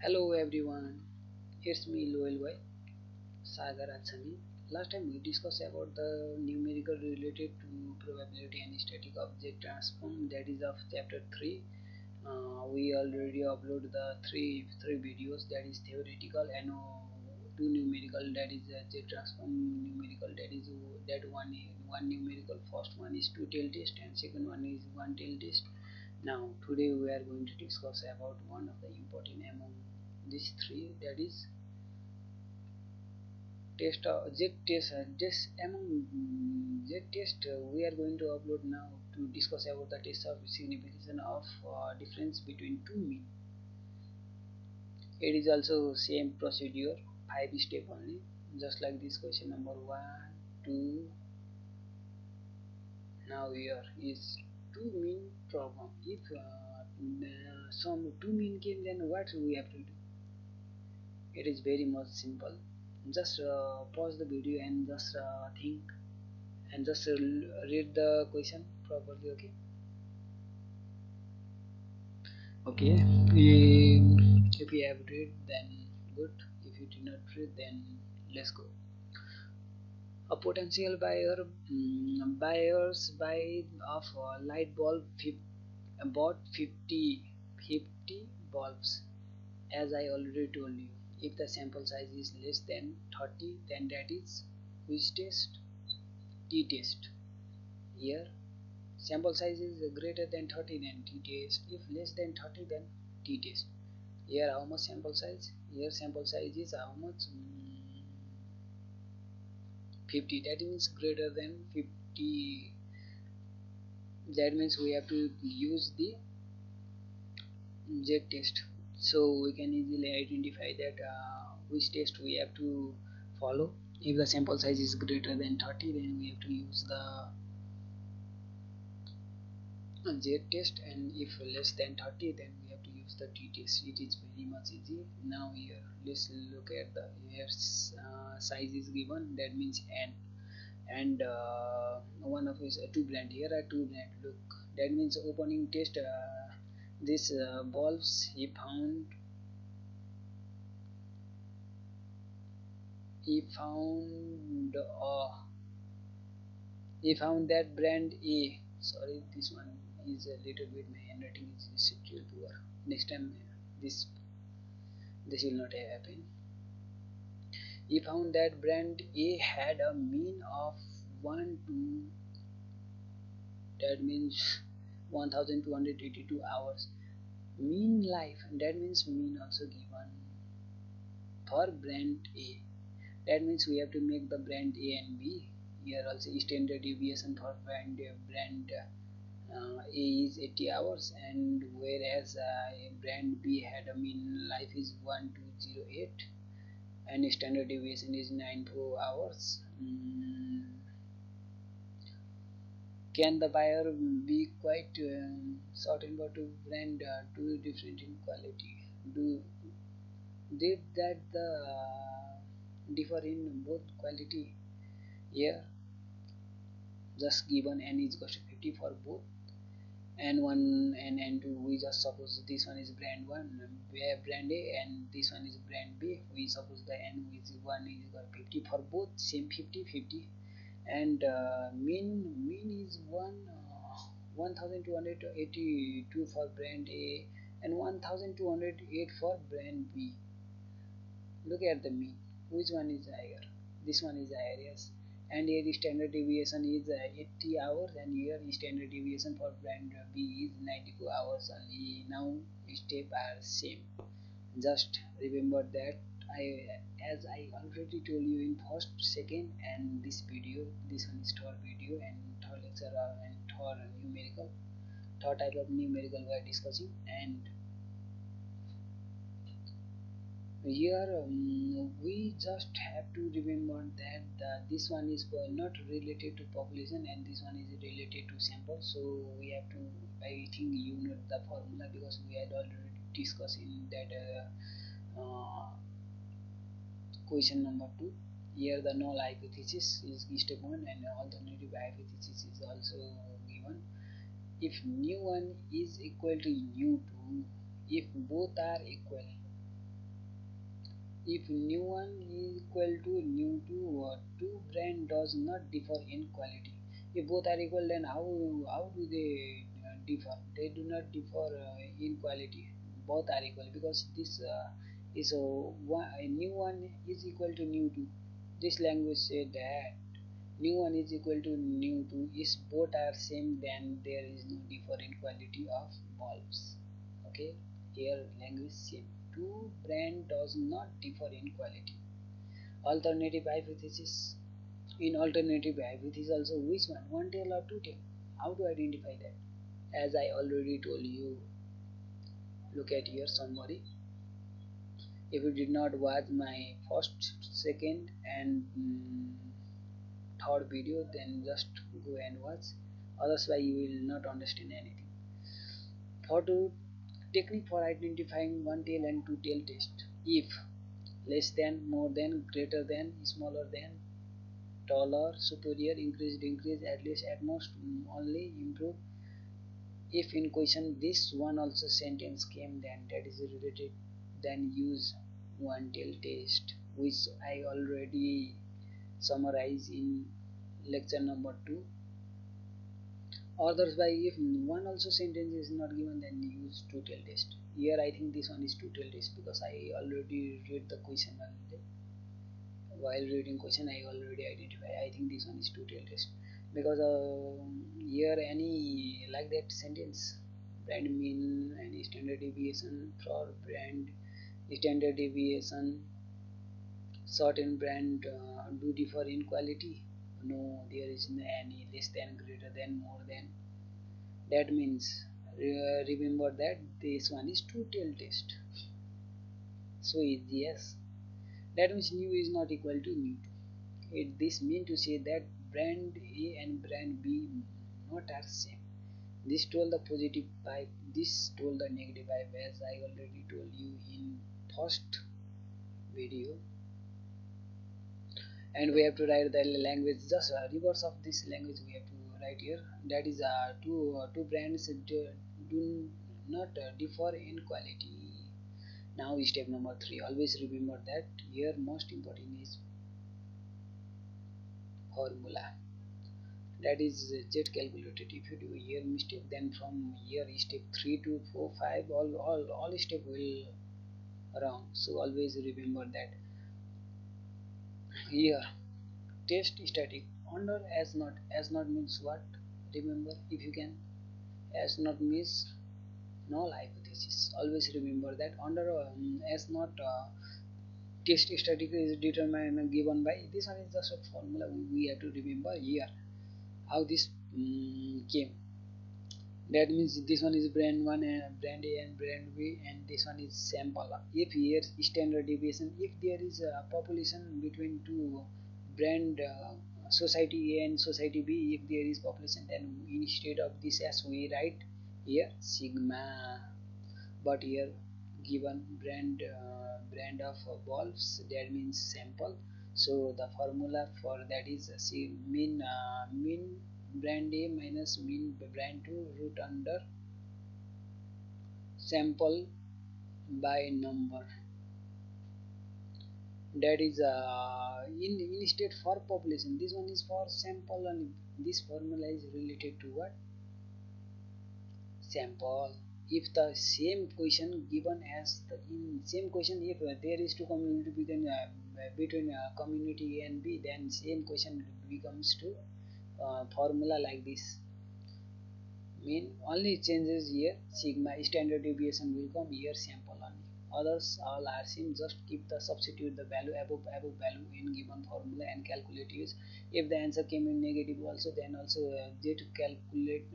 Hello everyone, it's me Loel Boy, Sagar Achami. Last time we discussed about the numerical related to probability and static object transform, that is of chapter 3. We already uploaded the three videos, that is theoretical and two numerical, that is Z transform numerical, that is that one numerical. First one is two tail test and second one is one tail test. Now today we are going to discuss about one of the important among these three, that is test Z test. Just among Z test, we are going to upload now to discuss about the test of signification of difference between two mean. It is also same procedure, 5 step only, just like this question number 1, 2. Now here is two mean problem. If some two mean came, then what we have to do? It is very much simple. Just pause the video and just think and just read the question properly. Okay. If you have read, then good. If you did not read, then let's go. A potential buyers buy of a light bulb bought 50 bulbs. As I already told you, if the sample size is less than 30, then that is which test? T test. Here sample size is greater than 30, then T test. If less than 30, then T test. Here how much sample size? Here sample size is how much? 50. That means greater than 50. That means we have to use the Z test. So we can easily identify that which test we have to follow. If the sample size is greater than 30, then we have to use the Z test, and if less than 30, then we have to use the T test. It is very much easy. Now here let's look at the here size is given, that means n, and one of his two brand. Here are two brand. Look, that means opening test. This bulbs he found that brand A. Sorry, this one is a little bit, my handwriting is still poor. Next time this will not happen. He found that brand A had a mean of 1 to, that means 1282 hours. Mean life, and that means mean also given for brand A. That means we have to make the brand A and B. Here also standard deviation for brand A is 80 hours, and whereas brand B had a mean life is 1208 and standard deviation is 94 hours. Can the buyer be quite certain about to brand two different in quality? Do did that the differ in both quality? Here just given n is equal to 50 for both, and 1 and n2. We just suppose this one is brand 1, brand A, and this one is brand B. We suppose the n is 1 is equal to 50 for both, same 50 50, and mean is 1282 for brand A and 1208 for brand B. Look at the mean, which one is higher? This one is higher, yes. And here the standard deviation is 80 hours, and here the standard deviation for brand B is 94 hours only. Now step are same. Just remember that as I already told you in first, second, and this video, this one is third video and third lecture and third numerical, third type of numerical we are discussing. And here we just have to remember that this one is not related to population and this one is related to sample. So we have to, I think you know the formula because we had already discussed in that question number 2. Here the null hypothesis is step 1 and alternative hypothesis is also given. If nu1 is equal to nu2, if both are equal, If new1 is equal to new2, two brand does not differ in quality. If both are equal, then how do they differ? They do not differ in quality. Both are equal because this is new1 is equal to new2. This language said that new1 is equal to new2. If both are same, then there is no differ in quality of bulbs. Okay, here language same. Two brand does not differ in quality. Alternative hypothesis. In alternative hypothesis also, which one tail or two tail? How to identify that? As I already told you, look at here somebody. If you did not watch my first, second and third video, then just go and watch. Otherwise you will not understand anything. For to technique for identifying one tail and two tail test. If less than, more than, greater than, smaller than, taller, superior, increase, decrease, at least, at most, only, improve. If in question this one also sentence came, then that is related, then use one tail test, which I already summarized in lecture number 2. Others by if one also sentence is not given, then use two tail test. Here I think this one is two tail test because I already read the question already. While reading question I already identify. I think this one is two tail test because here any like that sentence, brand mean any standard deviation for brand, standard deviation, certain brand do differ in quality. No, there is no any less than, greater than, more than. That means remember that this one is two tail test. So is yes. That means new is not equal to new. This means to say that brand A and brand B not are same. This told the positive pipe, this told the negative pipe, as I already told you in first video. And we have to write the language, just reverse of this language we have to write here. That is two brands do not differ in quality. Now step number 3. Always remember that here most important is formula. That is Z calculated. If you do here mistake, then from here step 3 to 4 5 all step will wrong. So always remember that. Here test static under as not means what? Remember, if you can, as not means null hypothesis. Always remember that under as not test static is determined given by this one is just a formula we have to remember here how this came. That means this one is brand 1 and brand A and brand B, and this one is sample. If here standard deviation, if there is a population between two brand society A and society B, if there is population, then instead of this as we write here sigma. But here given brand of bulbs, that means sample. So the formula for that is mean brand A minus mean brand 2 root under sample by number. That is in state for population. This one is for sample, and this formula is related to what? Sample. If the same question given as the in same question, if there is two community between community A and B, then same question becomes to formula like this. Mean only changes here sigma, standard deviation will come here sample only. Others all are same. Just keep the substitute the value above value in given formula and calculate use. If the answer came in negative also, then also they to calculate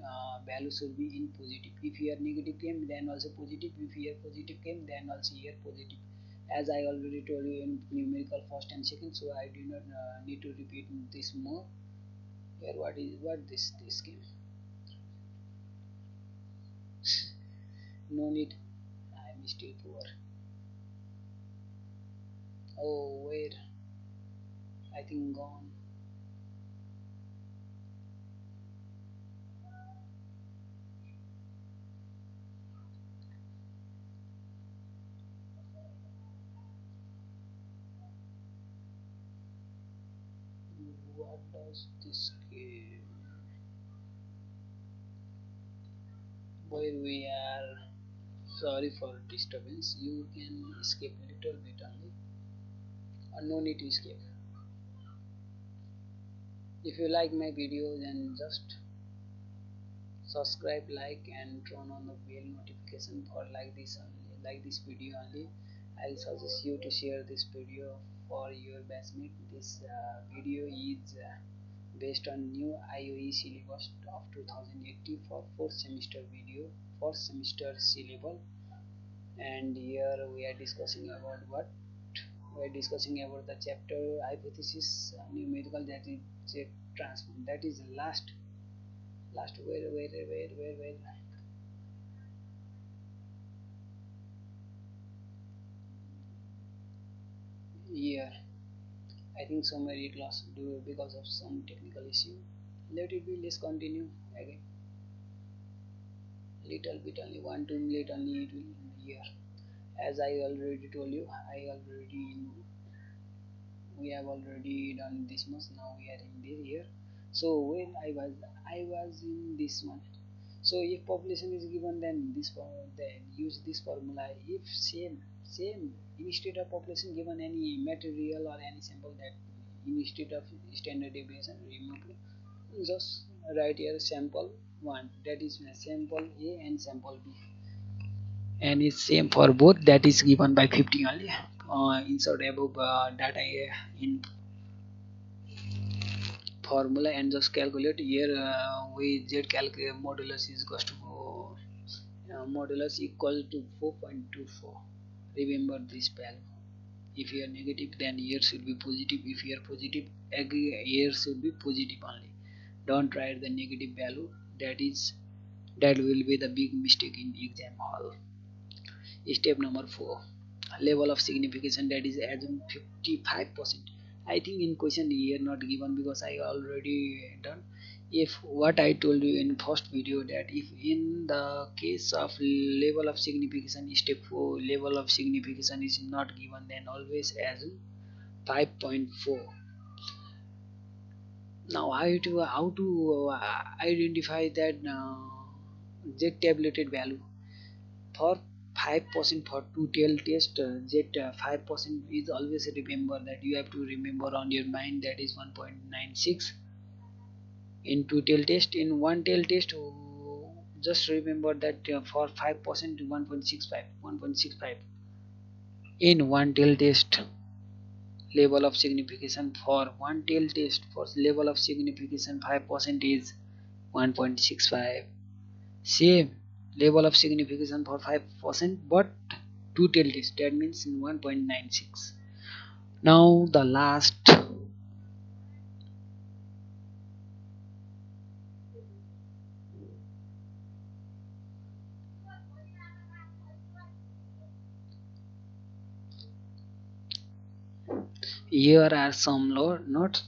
value should be in positive. If here negative came, then also positive. If here positive came, then also here positive. As I already told you in numerical first and second, so I do not need to repeat this more. Here what this came. No need. I'm still poor. Oh wait, I think gone. What does this give? Where we are. Sorry for disturbance. You can escape a little bit only. No need to escape. If you like my video, then just subscribe, like, and turn on the bell notification for like this video only. I'll suggest you to share this video for your batchmate. This video is based on new IOE syllabus of 2018 for 4th semester video, 4th semester syllabus. And here we are discussing about what? We are discussing about the chapter hypothesis numerical, that is jet transform. That is last where here. I think somewhere it lost because of some technical issue. Let it be. Let's continue again. Little bit only, 1 2 minute only it will here. As I already told you, we have already done this much. Now we are in this year. So when I was in this one. So if population is given, then then use this formula. If same instead of population given any material or any sample, that instead of standard deviation remove, just write here sample 1, that is sample A and sample B, and it's same for both, that is given by 50 only. Insert above data in formula and just calculate here. We z modulus is equals to modulus equal to 4.24. Remember this value. If you are negative, then here should be positive. If you are positive, here should be positive only. Don't write the negative value. That will be the big mistake in exam hall. Step number 4, level of signification, that is assume 55%. I think in question here not given because I already done. If what I told you in first video, that if in the case of level of signification step 4 level of signification is not given, then always assume 5.4. Now how to identify that z tabulated value for 5% for two tail test. Jet 5% is always, remember that you have to remember on your mind, that is 1.96 in two tail test. In one tail test, just remember that for 5% 1.65 in one tail test. Level of signification for one tail test, for level of signification 5% is 1.65. Same level of signification for 5%, but two tail test, that means in 1.96. Now the last, here are some notes.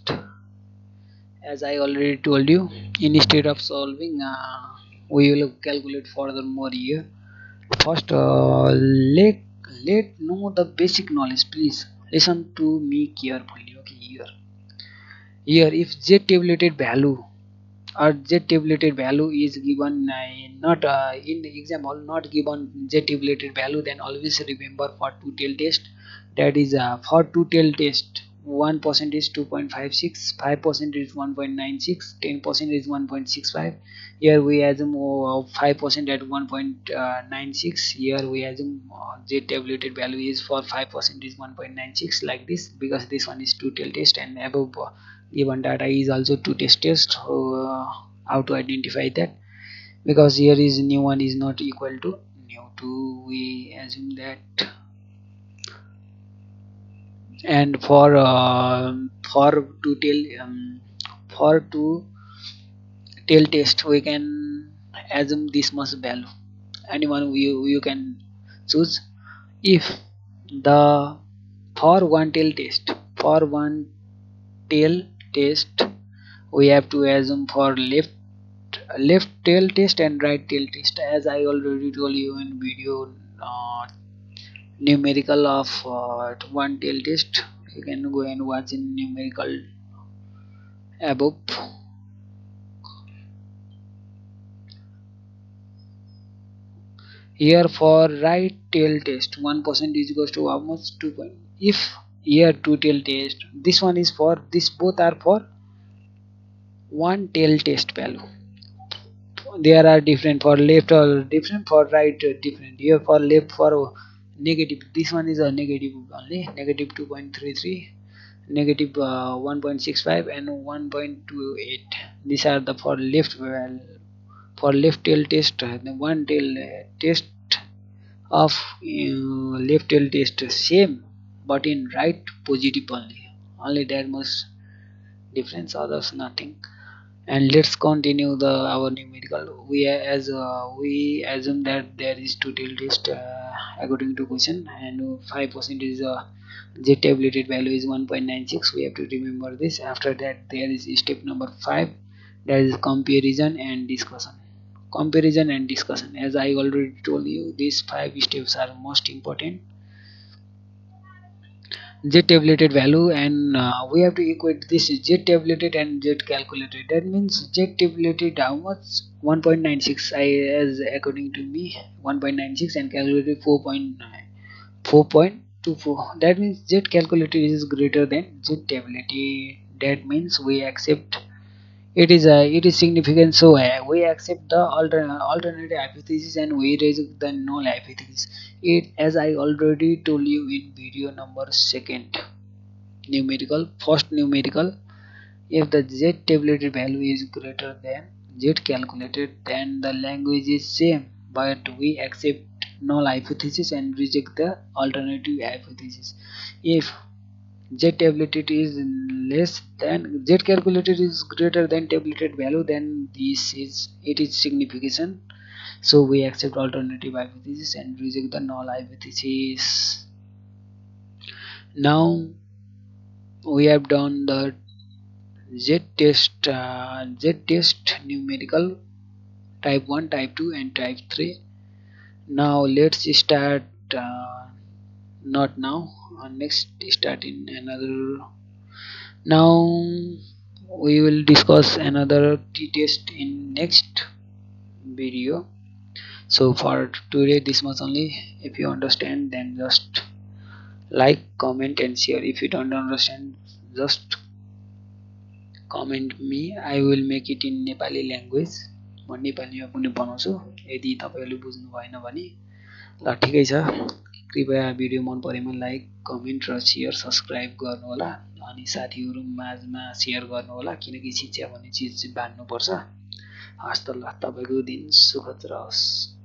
As I already told you, instead of solving, we will calculate furthermore here. First, let know the basic knowledge. Please listen to me carefully. Okay, here if z tabulated value or z tabulated value is given, not in the example not given z tabulated value, then always remember for two tail test, that is for two tail test 1% is 2.56, 5% is 1.96, 10% is 1.65. Here we assume 5% at 1.96. Here we assume z tabulated value is for 5% is 1.96, like this, because this one is two tail test and above given data is also two test. How to identify that? Because here is new one is not equal to new 2, we assume that. And for two tail for two tail test, we can assume this much value. Anyone you can choose. If the for one tail test, for one tail test, we have to assume for left tail test and right tail test, as I already told you in video numerical of one tail test. You can go and watch in numerical above. Here for right tail test 1% is equals to how much 2 point. If here two tail test, this one is for this, both are for one tail test value. There are different for left or different for right different. Here for left for negative, this one is a negative only, negative 2.33, negative 1.65 and 1.28. These are the for left for left tail test. The one tail test of left tail test same, but in right positive only that much difference, others nothing. And let's continue the our numerical. We assume that there is two tail test according to question, and 5% is z tabulated value is 1.96. We have to remember this. After that there is step number 5, that is comparison and discussion. Comparison and discussion, as I already told you, these 5 steps are most important. Z tabulated value, and we have to equate this Z tabulated and Z calculated. That means Z tabulated how much 1.96, I as according to me 1.96, and calculated 4.24. That means Z calculated is greater than Z tabulated. That means we accept it is significant, so we accept the alternative hypothesis and we reject the null hypothesis. It, as I already told you in video number second, numerical first numerical, if the z tabulated value is greater than z calculated, then the language is same, but we accept null hypothesis and reject the alternative hypothesis. If z tabulated is less than z calculated is greater than tabulated value, then this is it is significant, so we accept alternative hypothesis and reject the null hypothesis. Now we have done the z test numerical type 1, type 2 and type 3. Now let's start not now, next start in another. Now we will discuss another t-test in next video. So for today this much only. If you understand, then just like, comment and share. If you don't understand, just comment me. I will make it in Nepali language. म नेपालीमा पनि बनाउँछु, यदि तपाईहरुले बुझ्नु भएन भने। ल ठिकै छ, कृपया भिडियो मन परेमा लाइक, कमेन्ट र शेयर, सब्स्क्राइब गर्नु होला, अनि साथीहरु माझमा शेयर गर्नु होला, किनकि शिक्षा भन्ने चीज चाहिँ बाँड्नु पर्छ। हस्त ल, तपाईको दिन सुखद रहोस्।